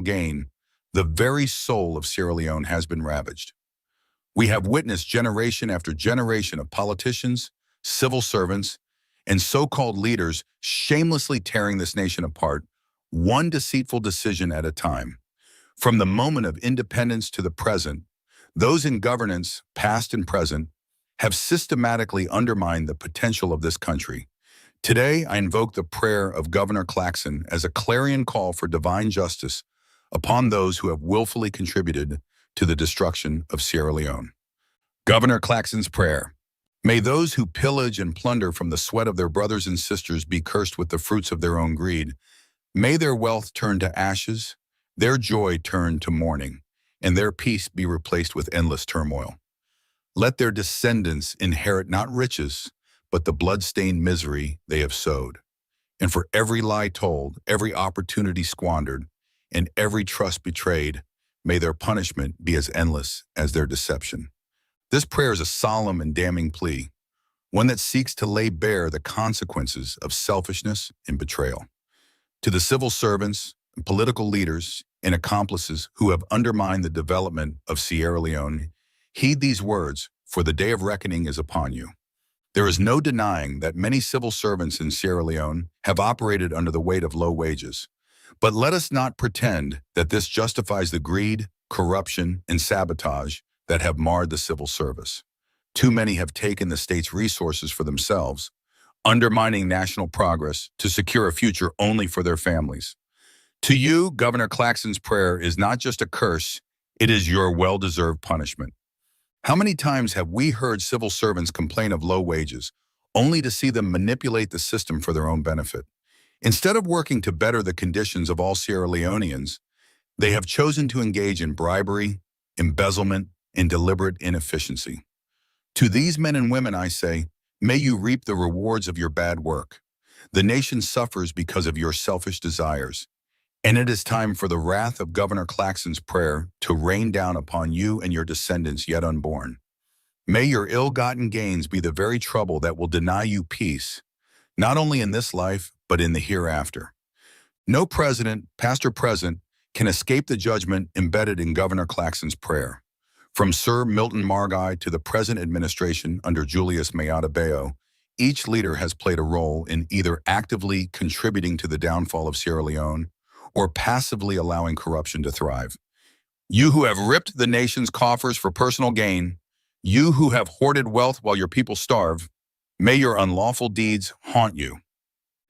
gain, the very soul of Sierra Leone has been ravaged. We have witnessed generation after generation of politicians, civil servants, and so-called leaders shamelessly tearing this nation apart, one deceitful decision at a time. From the moment of independence to the present, those in governance, past and present, have systematically undermined the potential of this country. Today, I invoke the prayer of Governor Claxon as a clarion call for divine justice upon those who have willfully contributed to the destruction of Sierra Leone. Governor Claxon's prayer. May those who pillage and plunder from the sweat of their brothers and sisters be cursed with the fruits of their own greed. May their wealth turn to ashes, their joy turn to mourning, and their peace be replaced with endless turmoil. Let their descendants inherit not riches, but the blood-stained misery they have sowed. And for every lie told, every opportunity squandered, and every trust betrayed, may their punishment be as endless as their deception. This prayer is a solemn and damning plea, one that seeks to lay bare the consequences of selfishness and betrayal. To the civil servants, political leaders, and accomplices who have undermined the development of Sierra Leone, heed these words, for the day of reckoning is upon you. There is no denying that many civil servants in Sierra Leone have operated under the weight of low wages. But let us not pretend that this justifies the greed, corruption, and sabotage that have marred the civil service. Too many have taken the state's resources for themselves, undermining national progress to secure a future only for their families. To you, Governor Claxon's prayer is not just a curse, it is your well-deserved punishment. How many times have we heard civil servants complain of low wages, only to see them manipulate the system for their own benefit? Instead of working to better the conditions of all Sierra Leoneans, they have chosen to engage in bribery, embezzlement, and deliberate inefficiency. To these men and women I say, may you reap the rewards of your bad work. The nation suffers because of your selfish desires, and it is time for the wrath of Governor Claxon's prayer to rain down upon you and your descendants yet unborn. May your ill-gotten gains be the very trouble that will deny you peace, not only in this life, but in the hereafter. No president, past or present, can escape the judgment embedded in Governor Claxon's prayer. From Sir Milton Margai to the present administration under Julius Maada Bio, each leader has played a role in either actively contributing to the downfall of Sierra Leone or passively allowing corruption to thrive. You who have ripped the nation's coffers for personal gain, you who have hoarded wealth while your people starve, may your unlawful deeds haunt you.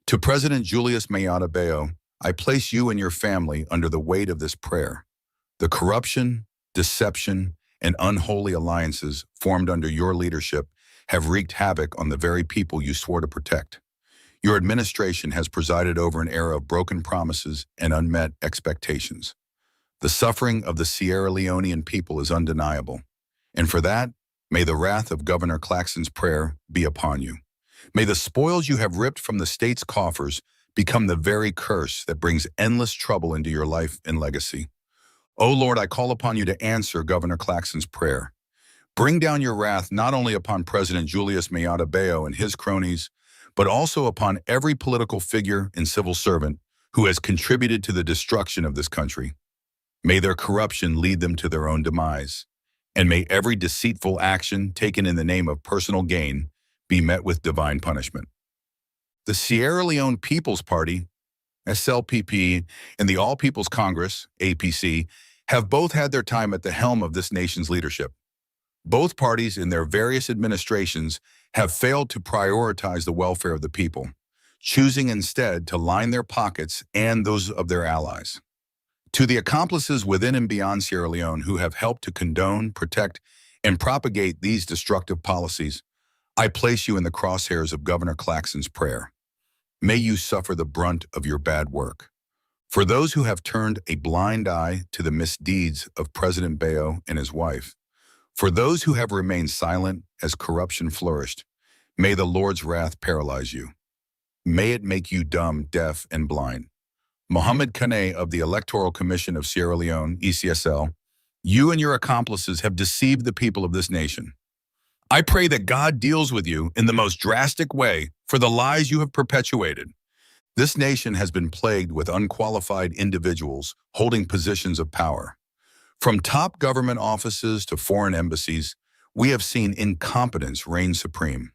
To President Julius Maada Bio, I place you and your family under the weight of this prayer. The corruption, deception, and unholy alliances formed under your leadership have wreaked havoc on the very people you swore to protect. Your administration has presided over an era of broken promises and unmet expectations. The suffering of the Sierra Leonean people is undeniable, and for that, may the wrath of Governor Claxon's prayer be upon you. May the spoils you have ripped from the state's coffers become the very curse that brings endless trouble into your life and legacy. O Lord, I call upon you to answer Governor Claxon's prayer. Bring down your wrath not only upon President Julius Maada Bio and his cronies, but also upon every political figure and civil servant who has contributed to the destruction of this country. May their corruption lead them to their own demise, and may every deceitful action taken in the name of personal gain be met with divine punishment. The Sierra Leone People's Party, SLPP, and the All People's Congress, APC, have both had their time at the helm of this nation's leadership. Both parties in their various administrations have failed to prioritize the welfare of the people, choosing instead to line their pockets and those of their allies. To the accomplices within and beyond Sierra Leone who have helped to condone, protect, and propagate these destructive policies, I place you in the crosshairs of Governor Claxon's prayer. May you suffer the brunt of your bad work. For those who have turned a blind eye to the misdeeds of President Bayo and his wife, for those who have remained silent as corruption flourished, may the Lord's wrath paralyze you. May it make you dumb, deaf, and blind. Mohammed Kane of the Electoral Commission of Sierra Leone, ECSL, you and your accomplices have deceived the people of this nation. I pray that God deals with you in the most drastic way for the lies you have perpetuated. This nation has been plagued with unqualified individuals holding positions of power. From top government offices to foreign embassies, we have seen incompetence reign supreme.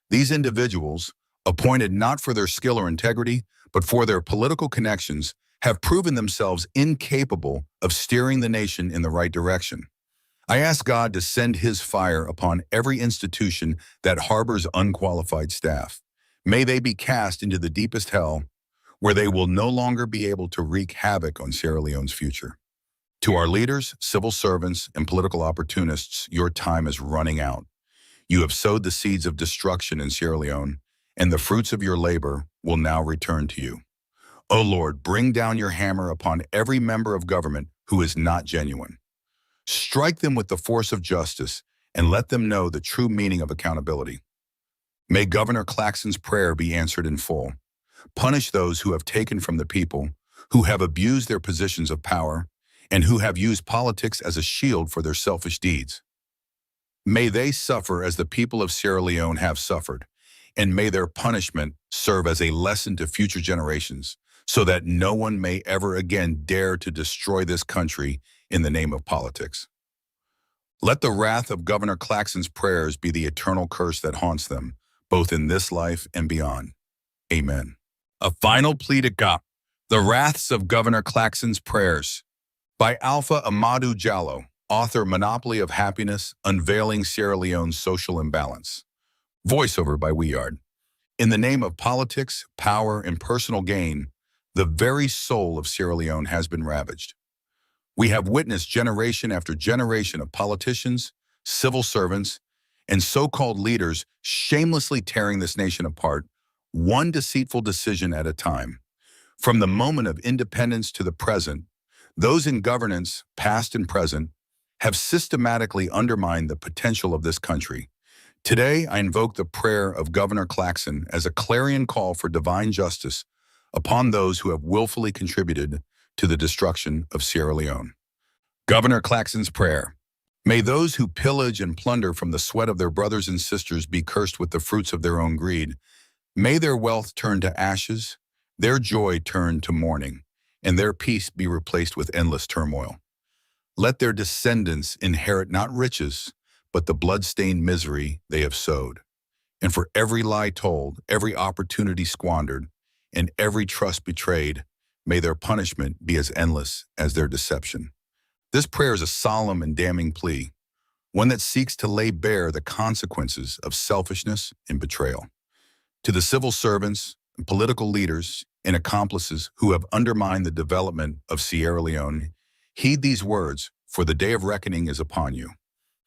These individuals, appointed not for their skill or integrity, but for their political connections, have proven themselves incapable of steering the nation in the right direction. I ask God to send His fire upon every institution that harbors unqualified staff. May they be cast into the deepest hell, where they will no longer be able to wreak havoc on Sierra Leone's future. To our leaders, civil servants, and political opportunists, your time is running out. You have sowed the seeds of destruction in Sierra Leone, and the fruits of your labor will now return to you. O Lord, bring down your hammer upon every member of government who is not genuine. Strike them with the force of justice and let them know the true meaning of accountability. May Governor Claxon's prayer be answered in full. Punish those who have taken from the people, who have abused their positions of power, and who have used politics as a shield for their selfish deeds. May they suffer as the people of Sierra Leone have suffered, and may their punishment serve as a lesson to future generations, so that no one may ever again dare to destroy this country in the name of politics. Let the wrath of Governor Claxon's prayers be the eternal curse that haunts them, both in this life and beyond. Amen. A final plea to God. The Wraths of Governor Claxon's Prayers by Alpha Amadou Diallo, author Monopoly of Happiness, Unveiling Sierra Leone's Social Imbalance. Voiceover by Weard. In the name of politics, power, and personal gain, the very soul of Sierra Leone has been ravaged. We have witnessed generation after generation of politicians, civil servants, and so-called leaders shamelessly tearing this nation apart, one deceitful decision at a time. From the moment of independence to the present, those in governance, past and present, have systematically undermined the potential of this country. Today, I invoke the prayer of Governor Claxon as a clarion call for divine justice upon those who have willfully contributed to the destruction of Sierra Leone. Governor Claxon's prayer. May those who pillage and plunder from the sweat of their brothers and sisters be cursed with the fruits of their own greed. May their wealth turn to ashes, their joy turn to mourning, and their peace be replaced with endless turmoil. Let their descendants inherit not riches, but the blood-stained misery they have sowed. And for every lie told, every opportunity squandered, and every trust betrayed, may their punishment be as endless as their deception. This prayer is a solemn and damning plea, one that seeks to lay bare the consequences of selfishness and betrayal. To the civil servants, political leaders, and accomplices who have undermined the development of Sierra Leone, heed these words, for the day of reckoning is upon you.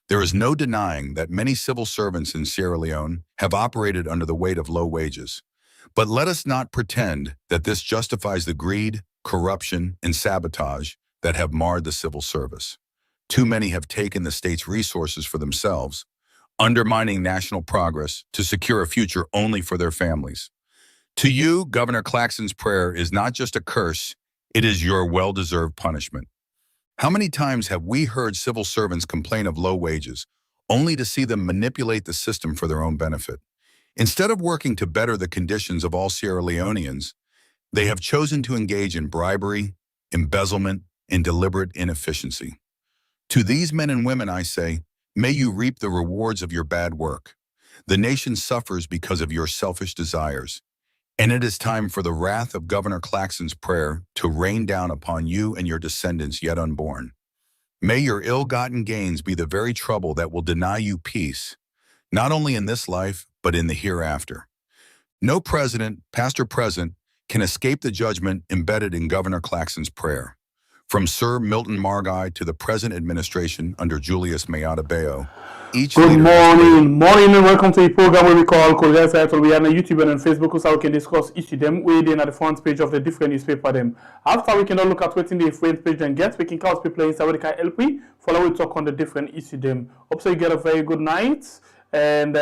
There is no denying that many civil servants in Sierra Leone have operated under the weight of low wages. But let us not pretend that this justifies the greed, corruption, and sabotage that have marred the civil service. Too many have taken the state's resources for themselves, undermining national progress to secure a future only for their families. To you, Governor Claxon's prayer is not just a curse, it is your well-deserved punishment. How many times have we heard civil servants complain of low wages, only to see them manipulate the system for their own benefit? Instead of working to better the conditions of all Sierra Leoneans, they have chosen to engage in bribery, embezzlement, and deliberate inefficiency. To these men and women, I say, may you reap the rewards of your bad work. The nation suffers because of your selfish desires, and it is time for the wrath of Governor Claxon's prayer to rain down upon you and your descendants yet unborn. May your ill-gotten gains be the very trouble that will deny you peace, not only in this life, but in the hereafter. No president, past or present, can escape the judgment embedded in Governor Claxon's prayer. From Sir Milton Margai to the present administration under Julius Maada Bio, Good morning, and welcome to the program where we call Korea Title. We are on YouTube and on Facebook, so we can discuss each of them. We're in at the front page of the different newspaper them. After we can all look at what's in the front page and get, we can call people inside we can help we follow we talk on the different issue them. Hope so you get a very good night. And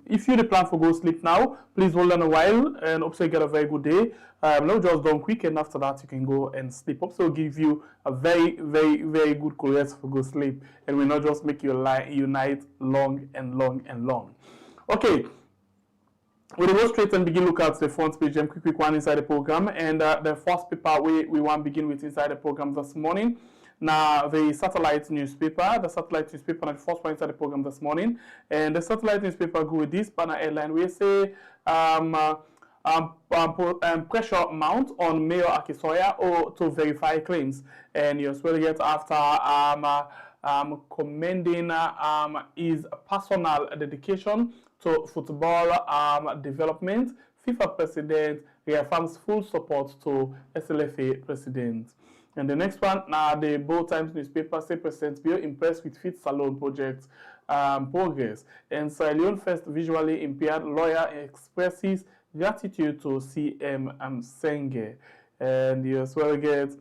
if you the plan for go sleep now, please hold on a while and hope so you get a very good day. Now just done quick, and after that you can go and sleep. Hope so give you a very, very, very good rest for go sleep, and will not just make your night long and long and long. Okay. We'll go straight and begin look at the front page and quick one inside the program. And the first paper we want to begin with inside the program this morning. Now, the satellite newspaper, and the first one inside the program this morning. And the satellite newspaper go with this banner headline. We say pressure mount on Mayor Akisoya or to verify claims. And you as well get after commending his personal dedication to football development. FIFA president reaffirms full support to SLFA president. And the next one, now the Bold Times newspaper say President Bill impressed with Fit Salon project progress. And Sierra Leone first visually impaired lawyer expresses gratitude to CM Senge. And you as well get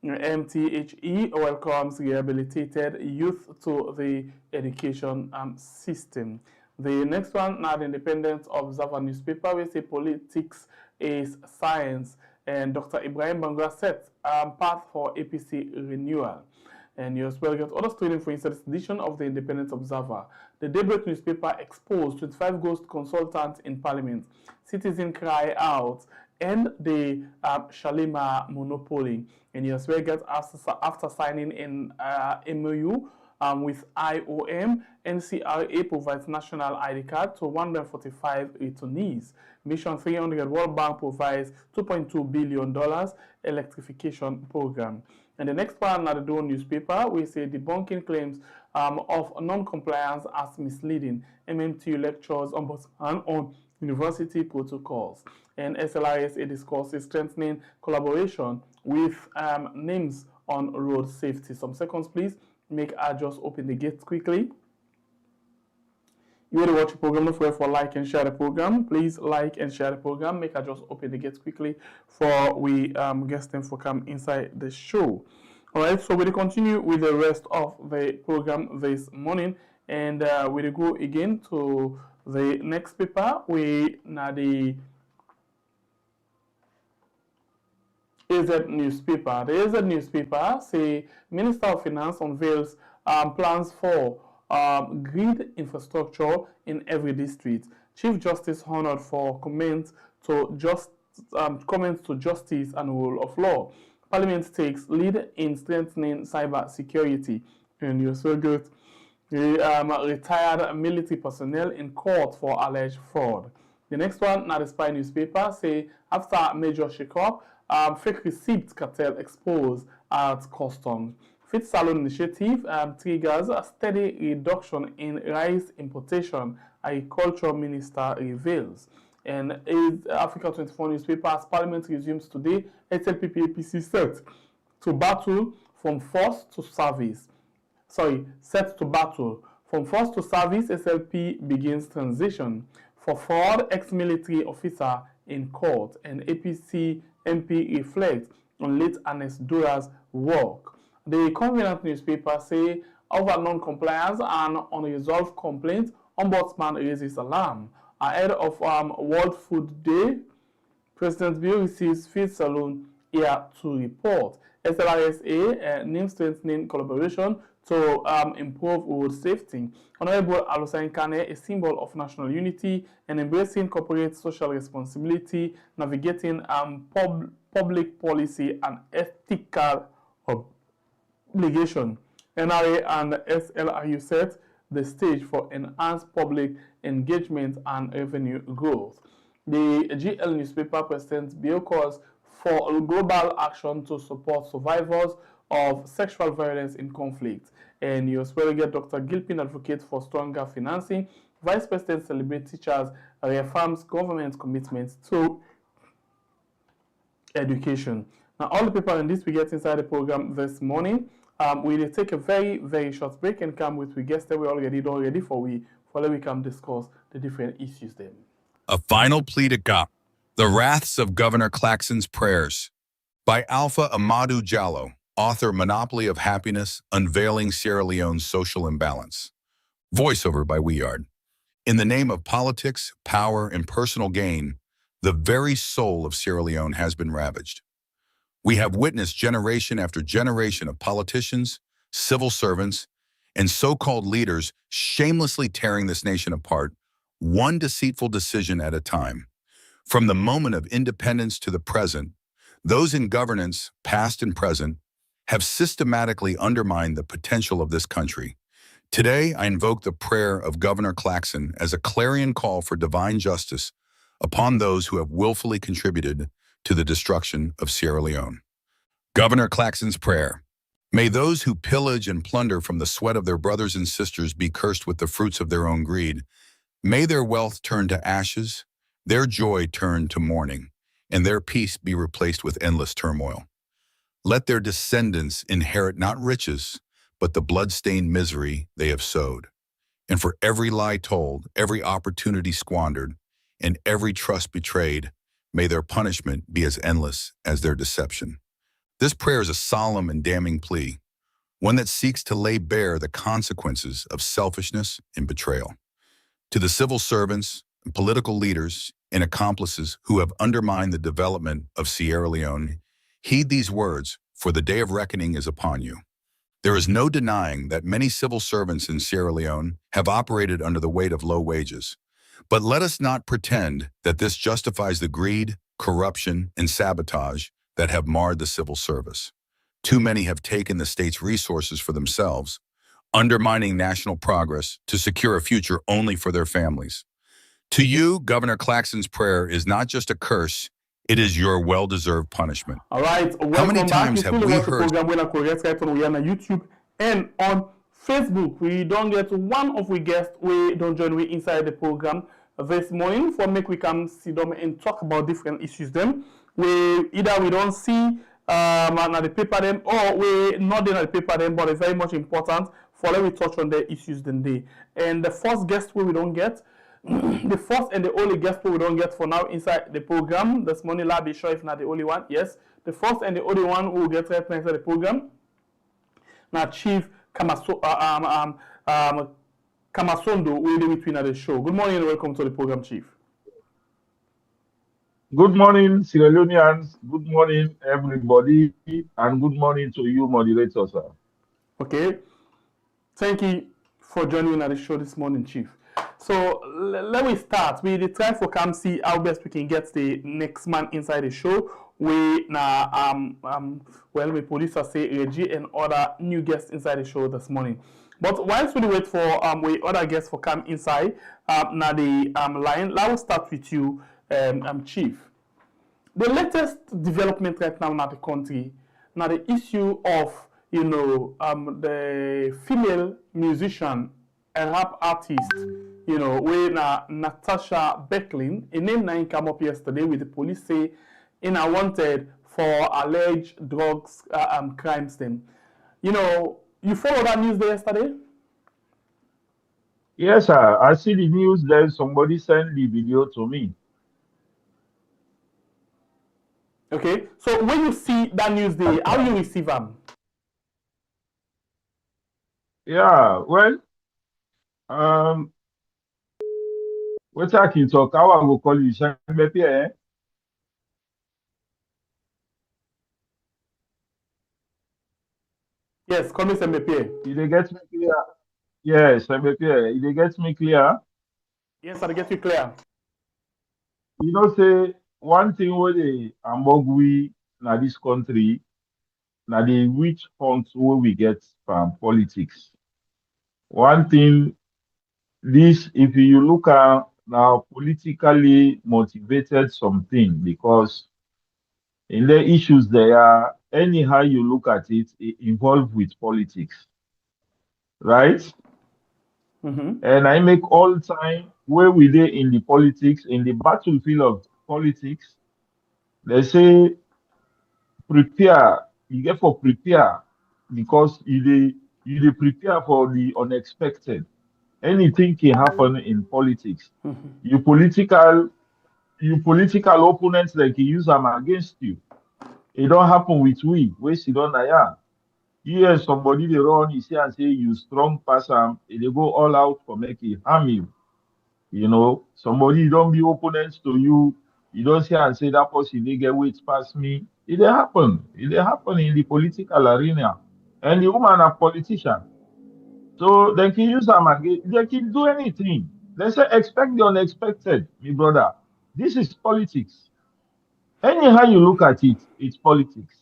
MTHE welcomes rehabilitated youth to the education system. The next one, now the Independent Observer newspaper, we say politics is science, and Dr. Ibrahim Bangura sets path for APC renewal. And you as well get other story for instance edition of the Independent Observer. The Daybreak newspaper exposed 25 ghost consultants in Parliament. Citizen cry out, and the Shalima monopoly. And you as well get after signing in MOU with IOM, NCRA provides national ID card to 145 returnees. Mission 300 World Bank provides $2.2 billion electrification program. And the next one, the Dawn newspaper, we say debunking claims of non-compliance as misleading. MMTU lectures on university protocols. And SLRSA discusses strengthening collaboration with names on road safety. Some seconds, please. I just open the gates quickly. You want to watch the program, don't forget for like and share the program. Please like and share the program. I just open the gates quickly for we guest them for come inside the show. All right, so we'll continue with the rest of the program this morning, and we'll go again to the next paper. We now the AZ newspaper. The AZ newspaper say Minister of Finance unveils plans for grid infrastructure in every district. Chief Justice honored for comments to justice and rule of law. Parliament takes lead in strengthening cyber security. And you also get the retired military personnel in court for alleged fraud. The next one, now the Spy newspaper say after major shake-up, fake receipt cartel exposed at customs. Fit Salon initiative triggers a steady reduction in rice importation, Agriculture Minister reveals. And Africa 24 newspaper, as Parliament resumes today, SLPP APC set to battle from force to service. Set to battle. From force to service, SLP begins transition. For fraud, ex-military officer in court, and APC MP reflects on late Ernest Dura's work. The Covenant newspaper say over non-compliance and unresolved complaints, Ombudsman raises alarm. Ahead of World Food Day, President Bill receives Fit Salon here to report. SLRSA names strengthening collaboration to improve road safety. Honorable Alusain Kane, a symbol of national unity and embracing corporate social responsibility, navigating public policy and ethical obligation. NRA and SLRU set the stage for enhanced public engagement and revenue growth. The GL newspaper President Bill calls for global action to support survivors of sexual violence in conflict. And you as well get Dr. Gilpin advocates for stronger financing. Vice President celebrates teachers reaffirms government's commitment to education. Now, all the people in this we get inside the program this morning. We'll take a very, very short break and come with we guests that we already for we can discuss the different issues then. A final plea to God. The Wraths of Governor Claxon's Prayers by Alpha Amadou Diallo, author Monopoly of Happiness, Unveiling Sierra Leone's Social Imbalance. Voiceover by Weard. In the name of politics, power, and personal gain, the very soul of Sierra Leone has been ravaged. We have witnessed generation after generation of politicians, civil servants, and so-called leaders shamelessly tearing this nation apart one deceitful decision at a time. From the moment of independence to the present, those in governance, past and present, have systematically undermined the potential of this country. Today, I invoke the prayer of Governor Claxon as a clarion call for divine justice upon those who have willfully contributed to the destruction of Sierra Leone. Governor Claxon's prayer. May those who pillage and plunder from the sweat of their brothers and sisters be cursed with the fruits of their own greed. May their wealth turn to ashes, their joy turn to mourning, and their peace be replaced with endless turmoil. Let their descendants inherit not riches, but the blood-stained misery they have sowed. And for every lie told, every opportunity squandered, and every trust betrayed, may their punishment be as endless as their deception. This prayer is a solemn and damning plea, one that seeks to lay bare the consequences of selfishness and betrayal. To the civil servants, political leaders, and accomplices who have undermined the development of Sierra Leone, heed these words, for the day of reckoning is upon you. There is no denying that many civil servants in Sierra Leone have operated under the weight of low wages. But let us not pretend that this justifies the greed, corruption, and sabotage that have marred the civil service. Too many have taken the state's resources for themselves, undermining national progress to secure a future only for their families. To you, Governor Claxon's prayer is not just a curse, it is your well-deserved punishment. All right, How many welcome back. times You have still we watch the heard... program when I correct right on we are on YouTube and on Facebook. We don't get one of we guests we don't join we inside the program this morning for make we can sit down and talk about different issues them. We either we don't see at the paper them or we not in the paper them, but it's very much important for let we touch on the issues then day. And the first guest we don't get the first and the only guest we don't get for now inside the program this morning. I'll be sure if not the only one. Yes, the first and the only one who will get right now inside the program. Now, Chief Kamasondo will be between the show. Good morning and welcome to the program, Chief. Good morning, Sierra Leoneans. Good morning, everybody, and good morning to you, moderator, sir. Okay, thank you for joining at the show this morning, Chief. So let me start. We try for come see how best we can get the next man inside the show. We now well, we police say Reggie and other new guests inside the show this morning. But whilst we wait for we other guests for come inside now the line, let's start with you, Chief. The latest development right now in the country, now the issue of the female musician and rap artist, where Natasha Becklin, a name that came up yesterday with the police say wanted for alleged drugs crimes. Then, you follow that news there yesterday? Yes, sir. I see the news there. Somebody sent the video to me. Okay, so when you see that news there, how you receive them? Yeah, well, what I can talk, how I will call you, eh? Yes, call me Sembepie. Did they get me clear? Yes, Sembepie. Did they get me clear? Yes, I get you clear. Say one thing where they among we na this country, na the which funds where we get from politics. One thing, this if you look at now politically motivated something because in the issues there, anyhow you look at it, it involved with politics, right? Mm-hmm. And I make all time where we dey in the politics, in the battlefield of politics, they say prepare, you get for prepare because you prepare for the unexpected. Anything can happen in politics. Mm-hmm. Your political opponents they can use them against you. It don't happen with we sit on there. You hear somebody they run, you see and say you strong pass them, they go all out for make it harm you. Somebody don't be opponents to you. You don't see and say that person they get weight past me. It dey happen. It dey happen in the political arena. And the woman a politician. So they can use them again. They can do anything. They say expect the unexpected, my brother. This is politics. Anyhow you look at it, it's politics.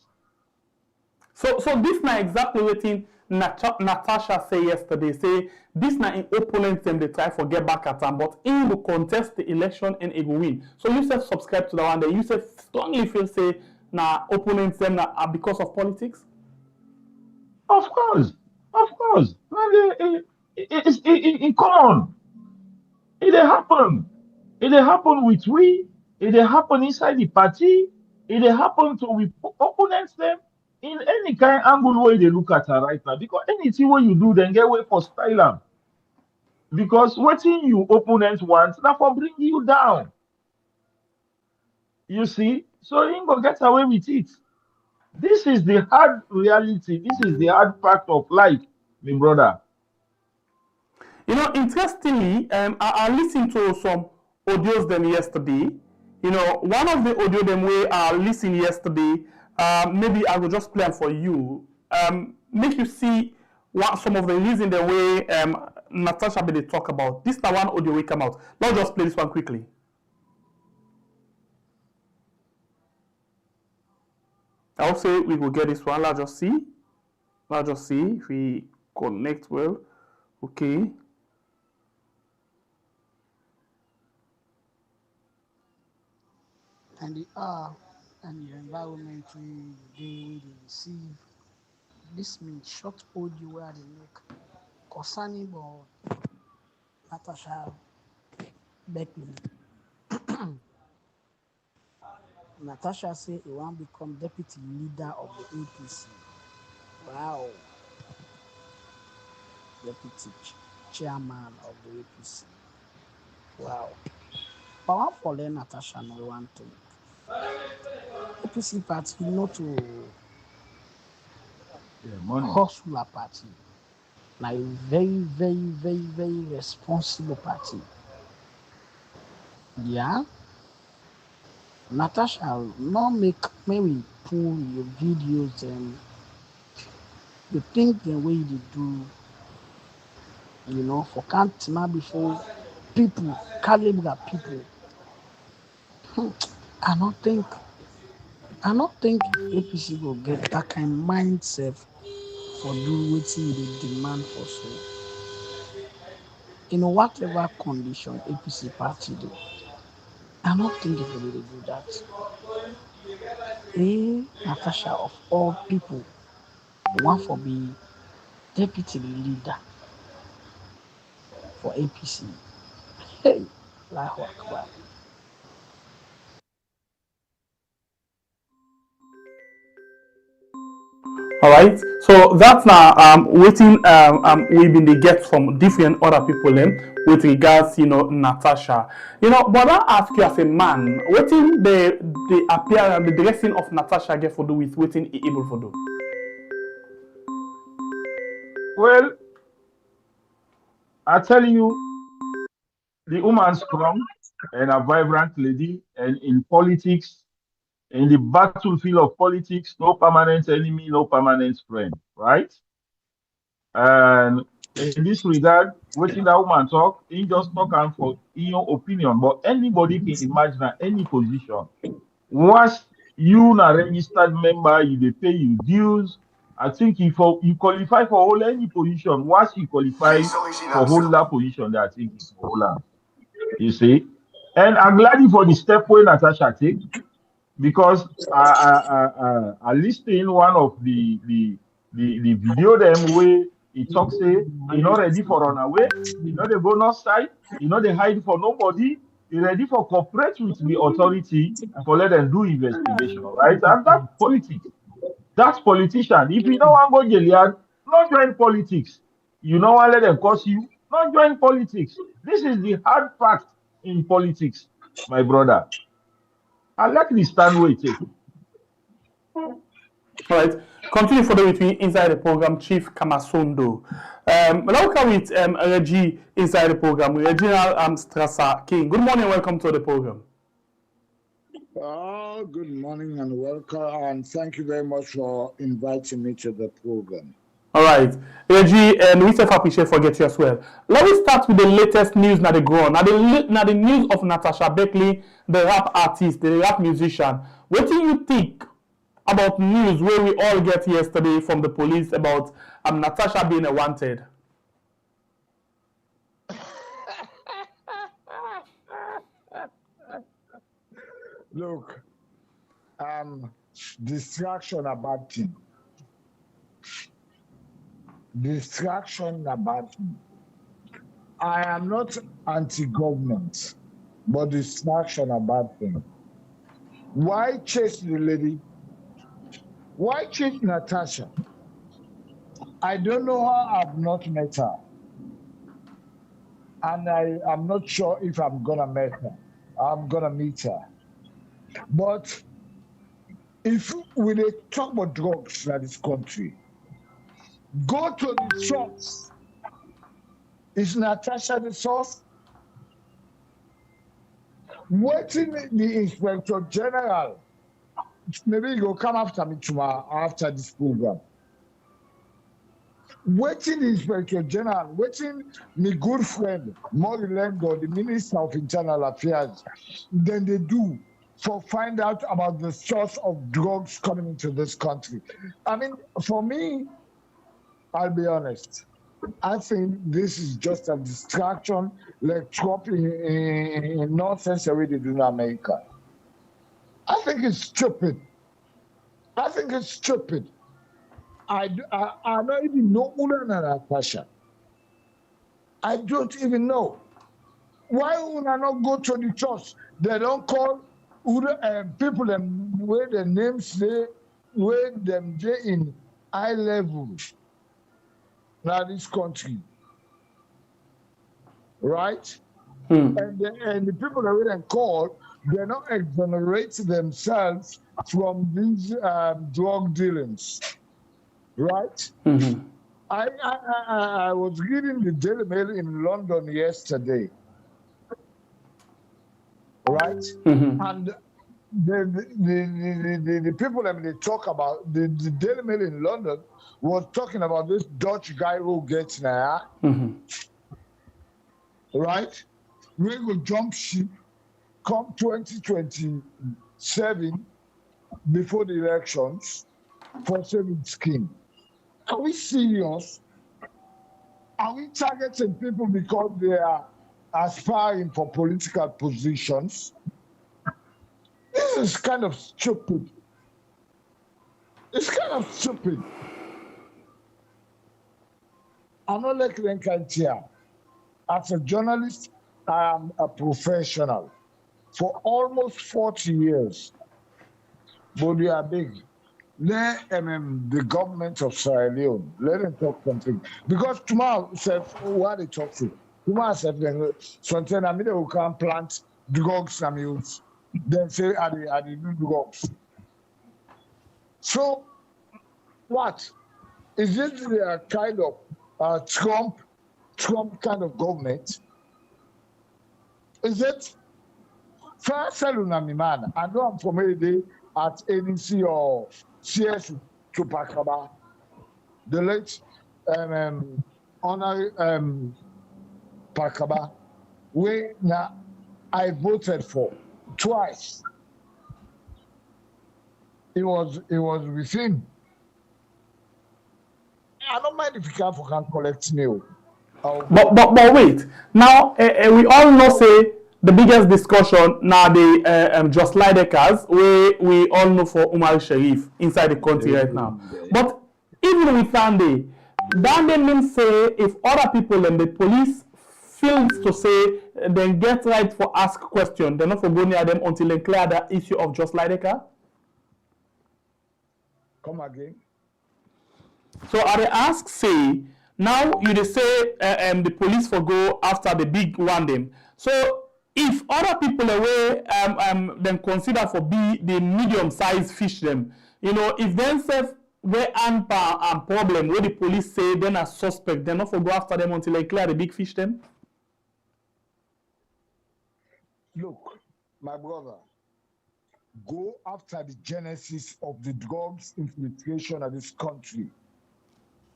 So this na exactly wetin Natasha say yesterday. Say this na im opponent dem dey try for get back at am, but im go contest the election and he go win. So you said subscribe to that one. Then you said strongly feel say na opponents dem na because of politics. Of course, of course. Come on. It dey happen. It dey happen with we. It dey happen inside the party. It dey happen to with opponents them in any kind angle way they look at her right now. Because anything what you do, then get way for style am. Because wetin you opponents want, that for bring you down. You see, so you go get away with it. This is the hard reality. This is the hard fact of life, my brother. You know, interestingly, I listened to some audios them yesterday. You know, one of the audio them we listened yesterday, maybe I will just play them for you. Make you see what some of the reason the way Natasha be they talk about. This is the one audio we come out. Let's just play this one quickly. I'll say we will get this one. Let's just see. Let's just see if we connect well. Okay. And the air and the environment we receive. This means short audio where they make concerning about Natasha Beckley. Natasha say he want to become deputy leader of the APC. Wow. Deputy chairman of the APC. Wow. But one for Natasha no one thing. APC party not to hustler party. Now a very responsible party. Yeah. Natasha not make maybe pull your videos and you think the way they do, you know, for can't now before people, caliber people. I don't think APC will get that kind of mindset for do what they demand for so. In whatever condition APC party do, I don't think they will really do that. Natasha of all people, want for be deputy leader for APC. Hey, Allahu Akbar. All right, so that's now waiting we been they get from different other people with regards, you know, Natasha. You know, but I ask you as a man, waiting the appearance, the dressing of Natasha get for do with waiting able for do. Well, I tell you, the woman's strong and a vibrant lady, and in politics, in the battlefield of politics, no permanent enemy, no permanent friend, right? And in this regard, watching that woman talk, he just talk and for your opinion, but anybody can imagine at any position. Once you a registered member, you dey pay your dues. I think if you qualify for all any position, once you qualify for hold that position, that I think it's hold on. You see, and I'm glad for the step where Natasha take, because I listened one of the video them where he talk say he not ready for run away, he not they go north side, he not they hide for nobody, he ready for cooperate with the authority for let them do investigation, right? And that's politics. That's politician. If you don't want to go Gilead, not join politics. You know what let them cost you, not join politics. This is the hard fact in politics, my brother. I like the stand where it take. All right, continue further with me inside the program, Chief Kamasondo. Now we with Reggie inside the program, Reginald Strasser King. Good morning, welcome to the program. Good morning and welcome, and thank you very much for inviting me to the program. All right. Reggie, and we self appreciate forget you as well. Let me start with the latest news now the go on. Now the news of Natasha Beckley, the rap artist, the rap musician. What do you think about news where we all get yesterday from the police about Natasha being a wanted? Look, distraction a bad thing. Distraction a bad thing. I am not anti-government, but distraction a bad thing. Why chase the lady? Why chase Natasha? I don't know her, I've not met her. And I'm not sure if I'm gonna meet her. I'm gonna meet her. But if we dey talk about drugs in this country, go to the source. Is Natasha the source? Waiting the Inspector General, maybe you will come after me tomorrow after this program. Waiting the Inspector General, waiting my good friend, Mori Lengo, the Minister of Internal Affairs, then they do for find out about the source of drugs coming into this country. I mean, for me, I'll be honest. I think this is just a distraction, like Trump in nonsense the way they do in America. I think it's stupid. I think it's stupid. I don't even know Una Natasha. I don't even know. Why Una not go to the church? They don't call people where the names say where them they in high level. Now this country, right? And the people that we then call, they not exonerate themselves from these drug dealings, right? I was reading the Daily Mail in London yesterday, right? And the people that they talk about, the Daily Mail in London was talking about this Dutch guy who gets there, right? We will jump ship come 2027 before the elections for saving skin. Are we serious? Are we targeting people because they are aspiring for political positions? This is kind of stupid. It's kind of stupid. I'm not like Renkantia. As a journalist, I am a professional for almost 40 years. But we are big. Let the government of Sierra Leone, let them talk something. Because tomorrow, what they talk to? Tomorrow, something I mean, they will come plant drugs and youths. Then say, are they do drugs? So, what? Is it a kind of Trump kind of government? Is it? First, I know I'm from a day at ANC or CS to Pakaba. The late Honor Pakaba, where now I voted for twice. It was with him. I don't mind if you can collect me. But wait. Now we all know say the biggest discussion now the just Lidekers where we all know for Umar Sharif inside the country right now. But even with Dande means say if other people and the police feels to say then get right for ask question, they're not for going near them until they clear the issue of just Lideker. Come again. So I ask say now you say the police for go after the big one them. So if other people away then consider for be the medium sized fish them, you know, if then say where and problem where the police say then a suspect, they're not for go after them until they clear the big fish them. Look, my brother, go after the genesis of the drugs infiltration of this country.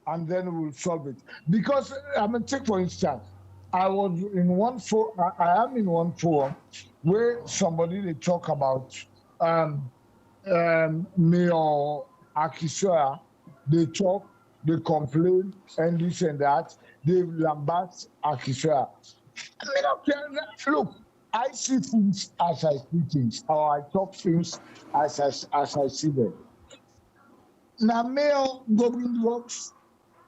and then we'll solve it. Because I mean, take for instance, I was in one forum. I am in one forum where somebody they talk about Mayor Akisha. They talk, they complain, and this and that. They lambast Akisha. I mean, okay, look, I see things as I see things, or I talk things as I see them. Now, Mayor Goblin Rocks.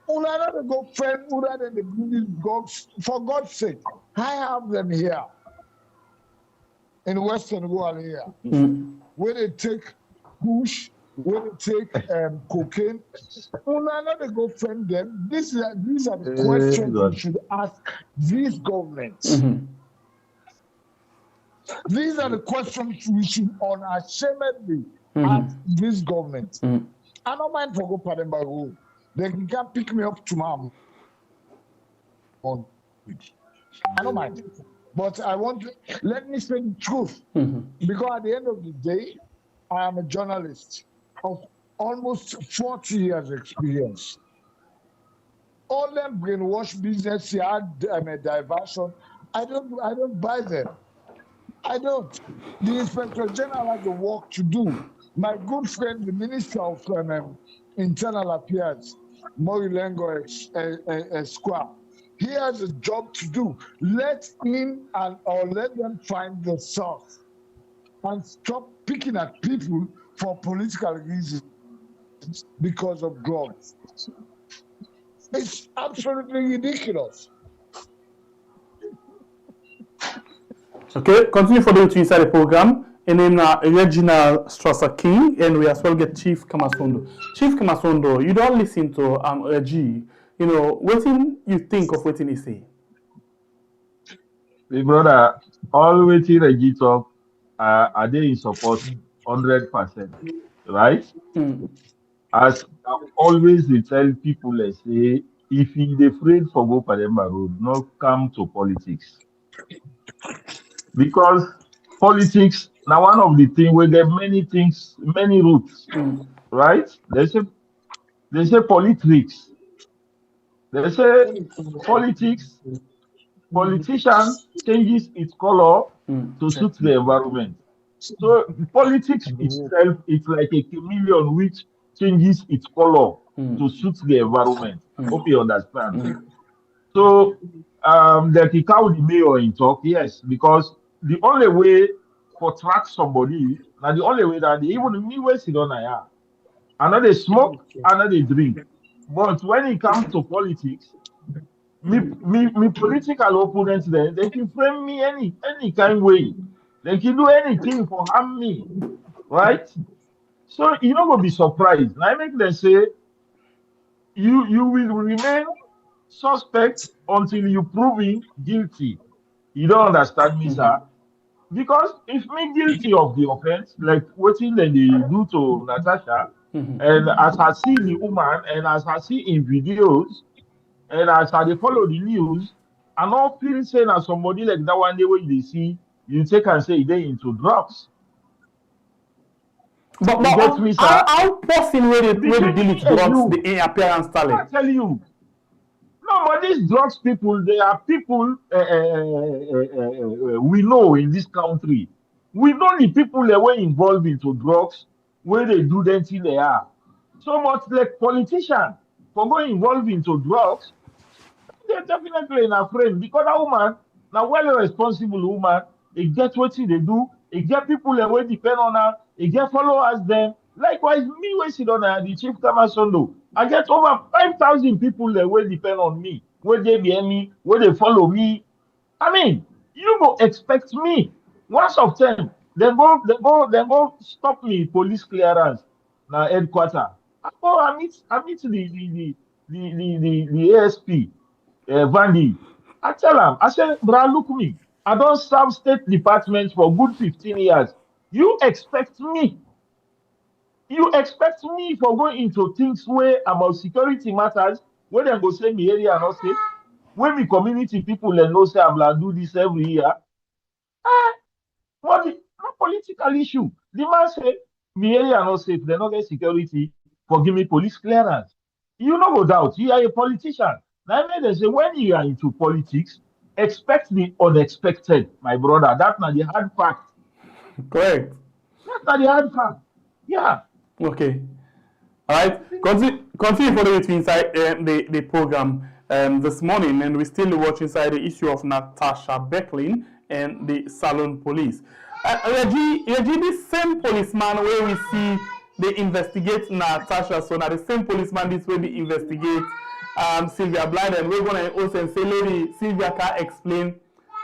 Rather go friend, rather than the Buddhist gods, for God's sake, I have them here in Western world here, where they take push, where they take cocaine. Rather go friend them. These are the questions we should ask these governments. These are the questions we should unashamedly ask this government. I don't mind for go Pademba Road. They can come pick me up tomorrow. I don't mind. But I want to let me say the truth. Because at the end of the day, I am a journalist of almost 40 years experience. All them brainwash business here, a diversion. I don't buy them. I don't. The Inspector General has a work to do. My good friend, the Minister of Internal Affairs, Morilengo Esquire, he has a job to do. Let him or let them find the source and stop picking at people for political reasons because of drugs. It's absolutely ridiculous. Okay, continue for the inside the program. And then Reginald Strasser King, and we as well get Chief Kamasondo. Chief Kamasondo, you don't listen to G. You know, what you think of what he say? My brother, all waiting Reggie talk, are they in support 100%, right? As I always they tell people, they say, if you're afraid for go Pademba Road, not come to politics. Because politics, now one of the things where there are many things, many routes, right? They say politics. They say politics, politician changes its color to suit the environment. So politics itself, it's like a chameleon which changes its color to suit the environment. Hope you understand. So that he count the mayor in talk, yes, because the only way for track somebody, now the only way that they even me way sit on here, another smoke, another drink. But when it comes to politics, me political opponents there, they can frame me any kind way. They can do anything for harm me, right? So you're not gonna be surprised. Now I make them say you will remain suspect until you proven guilty. You don't understand me, sir? Because if me guilty of the offense, like what they do to Natasha, and as I see the woman, and as I see in videos, and as I follow the news, I not feel saying as somebody like that one day when they see, you take and say they into drugs. But how person where they deal with drugs, the appearance talent? I tell you. No, but these drugs people, they are people we know in this country. We know the people that were involved into drugs, where they do them till they are. So much like politicians, for going involved into drugs, they're definitely in a frame because that woman, now well responsible woman, it get what they do, it get people that will depend on her, it get followers them. Likewise, me we sit on her, the Chief Kamasondo. I get over 5,000 people that will depend on me, where they be me, where they follow me. I mean, you go expect me. Once of them, they go stop me police clearance now headquarter. I meet the ASP. Vandy, I tell him, I said, bro, look me. I don't serve State Department for good 15 years. You expect me for going into things where about security matters, where they go say me area not safe, where me community people and no say I'm like do this every year. What the not political issue? The man say me area not safe, they not get security for give me police clearance. You no go doubt. You are a politician. Now, they say when you are into politics, expect the unexpected, my brother. That's not the hard fact. Correct. That's not the hard fact. Yeah. Okay. All right. Continue further with inside the program this morning, and we still watch inside the issue of Natasha Becklin and the Salon police. Reggie, this same policeman where we see they investigate Natasha, so now the same policeman this way they investigate Sylvia Blind, and we're gonna also say, lady Sylvia can explain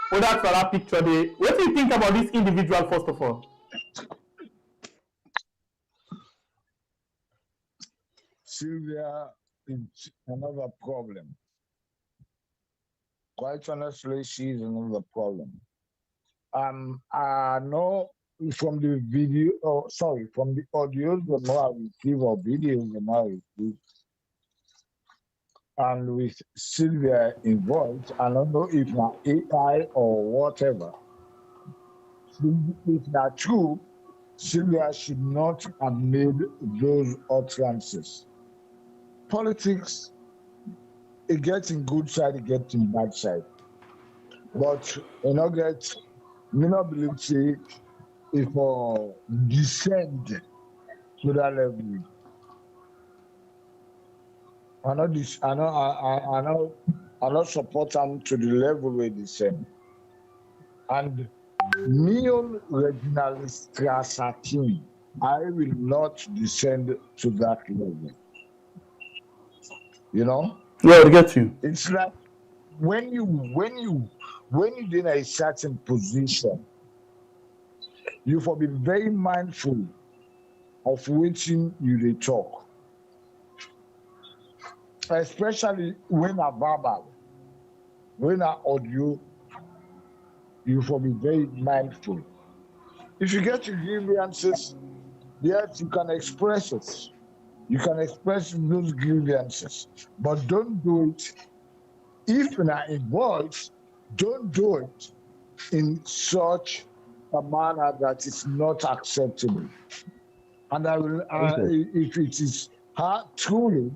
what that's for that picture. What do you think about this individual first of all? Sylvia is another problem. Quite honestly, she is another problem. I know from the video, from the audios, the more I receive, or videos, the more I receive, and with Sylvia involved, I don't know if not AI or whatever. If not true, Sylvia should not have made those utterances. Politics, it gets in good side, it gets in bad side. But you know, me not believe say if descend to that level. I know support them to the level where they descend. And me on regionalist team, I will not descend to that level. You know? Yeah, I get you. It's like when you in a certain position, you for be very mindful of which you talk. Especially when a verbal, when a audio, you for be very mindful. If you get your grievances, yes, you can express it. You can express those grievances, but don't do it. If you are involved, don't do it in such a manner that is not acceptable. And I will, if it is her truly,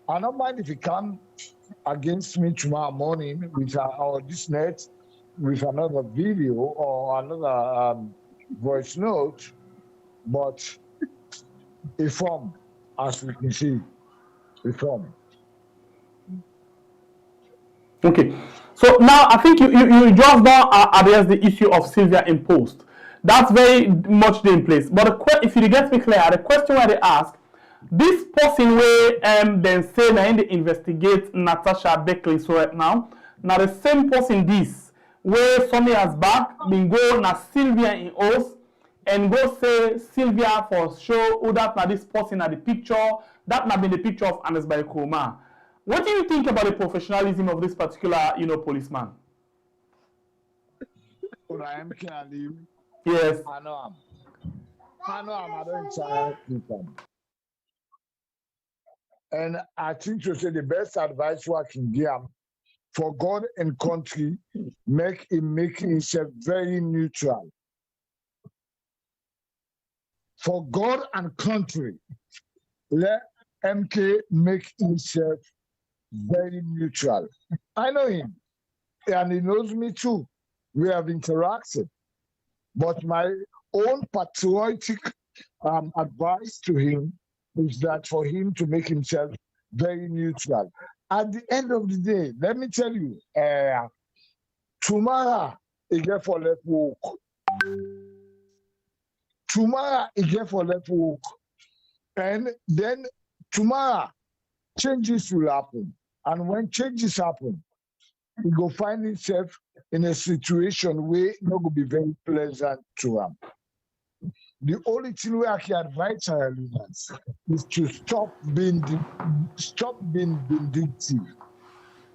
I don't mind if you come against me tomorrow morning with or this net with another video or another voice note, but inform, as we can see, reform. Okay, so now I think you just don't address the issue of Sylvia imposed. That's very much in place. But if you get me clear, the question where they ask, this person where then say that they investigate Natasha Becklin so right now the same person this where some years back been go na Sylvia in house and go say Sylvia for show who that na this person at the picture that na been the picture of Anas by Kroma. What do you think about the professionalism of this particular policeman? Well, I am clearly. Yes. I know him. I don't try people. And I think to say the best advice I can give him for God and country, make himself very neutral. For God and country, let MK make himself very neutral. I know him, and he knows me too. We have interacted. But my own patriotic advice to him is that for him to make himself very neutral. At the end of the day, let me tell you, tomorrow he get for left walk. Tomorrow he get for left walk. And then tomorrow changes will happen. And when changes happen, he will find himself in a situation where it's not going to be very pleasant to him. The only thing we can advise our leaders is to stop being vindictive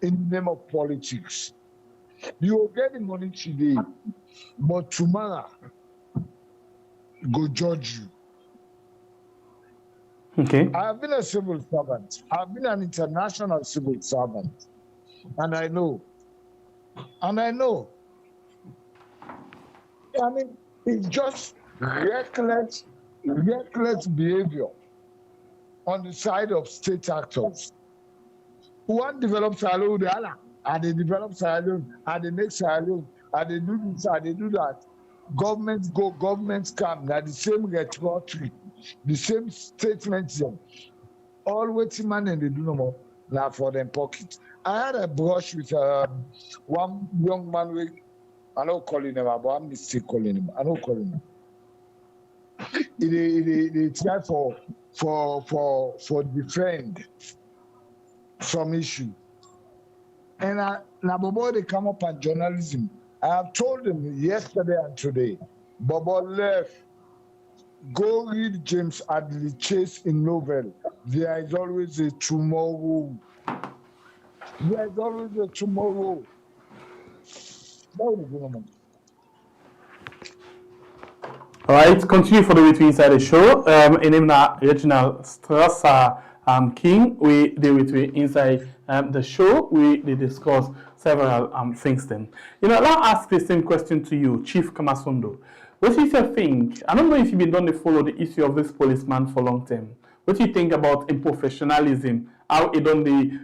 in the name of politics. You will get the money today, but tomorrow go judge you. Okay. I have been a civil servant. I've been an international civil servant, and I know. I mean, it's just reckless behavior on the side of state actors. One develops Sierra Leone, the other, and they develop Sierra Leone, and they make Sierra Leone, and they do this, and they do that. Governments go, governments come. Now the same rhetoric, the same statements. All waiting man and they do no more. Now for them pocket. I had a brush with one young man with, I don't call him, but I'm mistake calling him. I don't call him. They try for defend some issue. And now Bobo they come up on journalism. I have told them yesterday and today, Bobo left. Go read James Hadley Chase in novel. There is always a tomorrow. There is always a tomorrow. All right, continue for the way to inside the show. In name na Reginald Strasser King. We deal with inside the show. We discuss several things. Then, let's ask the same question to you, Chief Kamasondo. What do you think? I don't know if you've been done to follow the issue of this policeman for long term. What do you think about professionalism? How it done the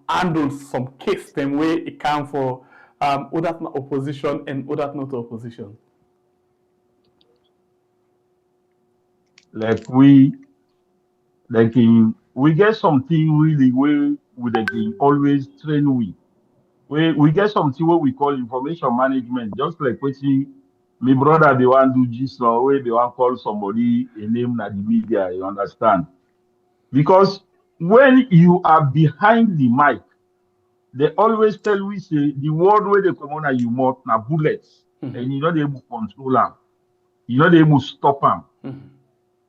handle some case them way it can for other not opposition and other not opposition. Like we get something really where we always train we get something what we call information management, just like what my brother they want to do just now where they want call somebody a name na the media, you understand? Because when you are behind the mic, they always tell we say the word where they come on you mouth na bullets, and you're not able to control them, you're not able to stop them.